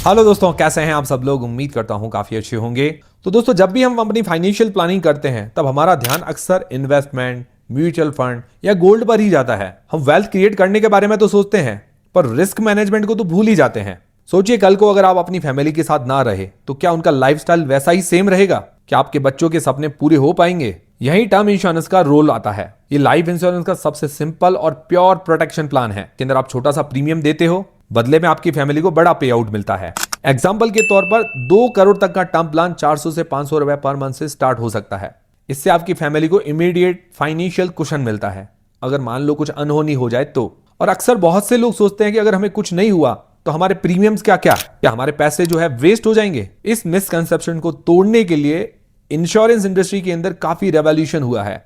Hello दोस्तों, कैसे हैं आप सब लोग। उम्मीद करता हूं काफी अच्छे होंगे। तो दोस्तों, जब भी हम अपनी फाइनेंशियल प्लानिंग करते हैं तब हमारा ध्यान अक्सर इन्वेस्टमेंट, म्यूचुअल फंड या गोल्ड पर ही जाता है। हम वेल्थ क्रिएट करने के बारे में तो सोचते हैं पर रिस्क मैनेजमेंट को तो भूल ही जाते हैं। सोचिए, कल को अगर आप अपनी फैमिली के साथ ना रहे तो क्या उनका लाइफस्टाइल वैसा ही सेम रहेगा? क्या आपके बच्चों के सपने पूरे हो पाएंगे? यही टर्म इंश्योरेंस का रोल आता है। ये लाइफ इंश्योरेंस का सबसे सिंपल और प्योर प्रोटेक्शन प्लान है। इसके अंदर आप छोटा सा प्रीमियम देते हो, बदले में आपकी फैमिली को बड़ा पे आउट मिलता है। एग्जाम्पल के तौर पर 2 करोड़ तक का टर्म प्लान 400 से 500 रुपए पर मंथ से स्टार्ट हो सकता है। इससे आपकी फैमिली को इमीडिएट फाइनेंशियल कुशन मिलता है अगर मान लो कुछ अनहोनी हो जाए तो। और अक्सर बहुत से लोग सोचते हैं कि अगर हमें कुछ नहीं हुआ तो हमारे प्रीमियम्स क्या हमारे पैसे जो है वेस्ट हो जाएंगे। इस मिसकंसेप्शन को तोड़ने के लिए इंश्योरेंस इंडस्ट्री के अंदर काफी रेवोल्यूशन हुआ है।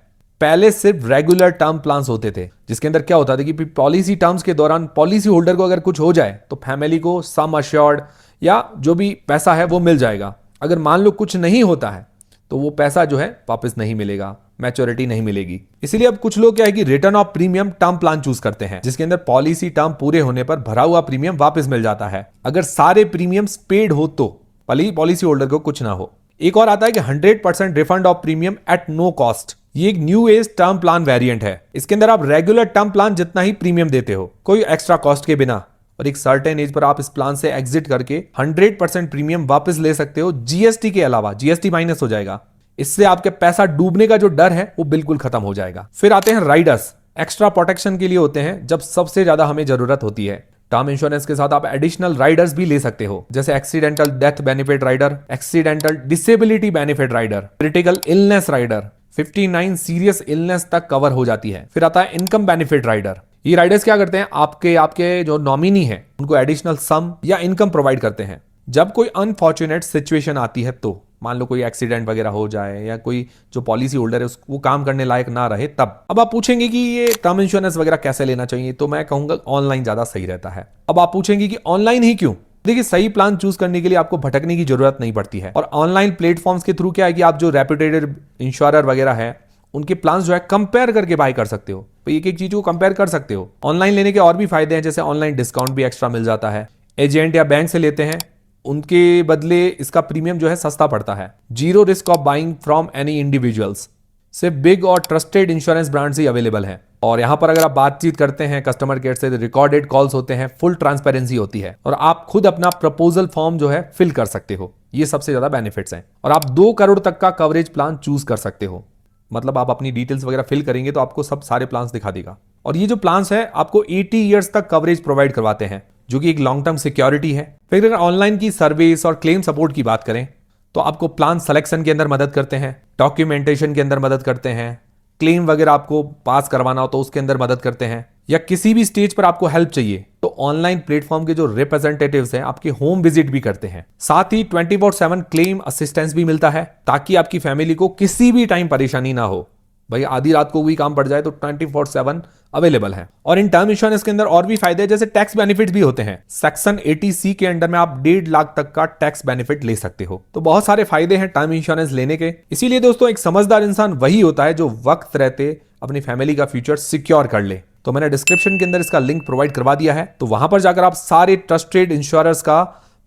पहले सिर्फ रेगुलर टर्म प्लान्स होते थे, जिसके अंदर क्या होता था कि पॉलिसी टर्म्स के दौरान पॉलिसी होल्डर को अगर कुछ हो जाए तो फैमिली को सम अश्योर्ड या जो भी पैसा है वो मिल जाएगा। अगर मान लो कुछ नहीं होता है तो वो पैसा जो है वापस नहीं मिलेगा, मैच्योरिटी नहीं मिलेगी। इसीलिए अब कुछ लोग क्या है कि return of premium term plan choose करते हैं, जिसके अंदर पॉलिसी टर्म पूरे होने पर भरा हुआ प्रीमियम वापस मिल जाता है अगर सारे प्रीमियम्स पेड हो तो, पॉलिसी होल्डर को कुछ ना हो। एक और आता है कि 100% refund of premium at no cost. ये एक new age term plan variant है। इसके अंदर आप रेगुलर टर्म प्लान जितना ही प्रीमियम देते हो, कोई एक्स्ट्रा कॉस्ट के बिना, और एक सर्टेन एज पर आप इस प्लान से एग्जिट करके 100% प्रीमियम वापस ले सकते हो। जीएसटी के अलावा, जीएसटी माइनस हो जाएगा। इससे आपके पैसा डूबने का जो डर है वो बिल्कुल खत्म हो जाएगा। फिर आते हैं राइडर्स। एक्स्ट्रा प्रोटेक्शन के लिए होते हैं जब सबसे ज्यादा हमें जरूरत होती है। टर्म इंश्योरेंस के साथ आप एडिशनल राइडर्स भी ले सकते हो, जैसे accidental death benefit rider, accidental disability benefit rider, critical illness rider, 59 serious illness तक कवर हो जाती है। फिर आता है इनकम बेनिफिट राइडर। ये राइडर्स क्या करते हैं, आपके जो नॉमिनी है उनको एडिशनल सम या इनकम प्रोवाइड करते हैं जब कोई अनफॉर्चुनेट सिचुएशन आती है। तो मान लो कोई एक्सीडेंट वगैरह हो जाए या कोई जो पॉलिसी होल्डर है वो काम करने लायक ना रहे तब। अब आप पूछेंगे कि ये टर्म इंश्योरेंस वगैरह कैसे लेना चाहिए, तो मैं कहूंगा ऑनलाइन ज्यादा सही रहता है। अब आप पूछेंगे कि ऑनलाइन ही क्यों? देखिए, सही प्लान चूज करने के लिए आपको भटकने की जरूरत नहीं पड़ती है। और ऑनलाइन प्लेटफॉर्म्स के थ्रू क्या है कि आप जो रेप्यूटेड इंश्योरर वगैरह है उनके प्लान जो है कंपेयर करके बाय कर सकते हो। तो एक एक चीज को कंपेयर कर सकते हो। ऑनलाइन लेने के और भी फायदे हैं, जैसे ऑनलाइन डिस्काउंट भी एक्स्ट्रा मिल जाता है। एजेंट या बैंक से लेते हैं उनके बदले इसका प्रीमियम जो है सस्ता पड़ता है। Zero risk of buying from any individuals, सिर्फ बिग और ट्रस्टेड इंश्योरेंस ब्रांड ही अवेलेबल है। और यहां पर अगर आप बातचीत करते हैं कस्टमर केयर से, रिकॉर्डेड कॉल्स होते हैं, फुल ट्रांसपेरेंसी होती है और आप खुद अपना प्रपोजल फॉर्म जो है फिल कर सकते हो। ये सबसे ज्यादा बेनिफिट्स हैं। और आप 2 करोड़ तक का कवरेज प्लान चूज कर सकते हो। मतलब आप अपनी डिटेल्स वगैरह फिल करेंगे तो आपको सब सारे प्लान्स दिखा देगा। और ये जो प्लान्स है आपको 80 ईयर्स तक कवरेज प्रोवाइड करवाते हैं, जो कि एक लॉन्ग टर्म सिक्योरिटी है। फिर अगर ऑनलाइन की सर्विस और क्लेम सपोर्ट की बात करें तो आपको प्लान सिलेक्शन के अंदर मदद करते हैं, डॉक्यूमेंटेशन के अंदर मदद करते हैं, क्लेम वगैरह आपको पास करवाना हो तो उसके अंदर मदद करते हैं, या किसी भी स्टेज पर आपको हेल्प चाहिए तो ऑनलाइन प्लेटफॉर्म के जो रिप्रेजेंटेटिव्स हैं आपके होम विजिट भी करते हैं। साथ ही 24/7 क्लेम असिस्टेंस भी मिलता है ताकि आपकी फैमिली को किसी भी टाइम परेशानी ना हो। भाई आधी रात को भी काम पड़ जाए तो 24/7 अवेलेबल है। और इन टर्म इंश्योरेंस के अंदर और भी फायदे हैं, जैसे टैक्स बेनिफिट भी होते हैं। सेक्शन 80C के अंडर में आप 1.5 लाख तक का टैक्स बेनिफिट ले सकते हो। तो बहुत सारे फायदे हैं टर्म इंश्योरेंस लेने के। इसीलिए दोस्तों, एक समझदार इंसान वही होता है जो वक्त रहते अपनी फैमिली का फ्यूचर सिक्योर कर ले। तो मैंने डिस्क्रिप्शन के अंदर इसका लिंक प्रोवाइड करवा दिया है, तो वहां पर जाकर आप सारे ट्रस्टेड इंश्योरर्स का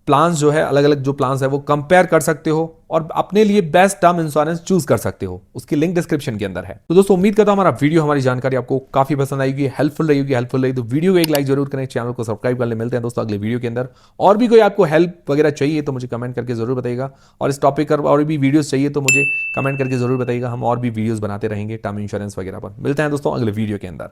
प्लान्स जो है, अलग अलग जो प्लान्स है वो कंपेयर कर सकते हो और अपने लिए बेस्ट टर्म इंश्योरेंस चूज कर सकते हो। उसकी लिंक डिस्क्रिप्शन के अंदर है। तो दोस्तों, उम्मीद करता हूं हमारा वीडियो, हमारी जानकारी आपको काफी पसंद आएगी, हेल्पफुल रहेगी। तो वीडियो को एक लाइक जरूर करें, चैनल को सब्सक्राइब कर ले। मिलते हैं दोस्तों अगले वीडियो के अंदर। और भी कोई आपको हेल्प वगैरह चाहिए तो मुझे कमेंट करके जरूर बताइएगा, और इस टॉपिक पर और भी वीडियोस चाहिए तो मुझे कमेंट करके जरूर बताइएगा। हम और भी वीडियोस बनाते रहेंगे टर्म इंश्योरेंस वगैरह पर। मिलते हैं दोस्तों अगले वीडियो के अंदर।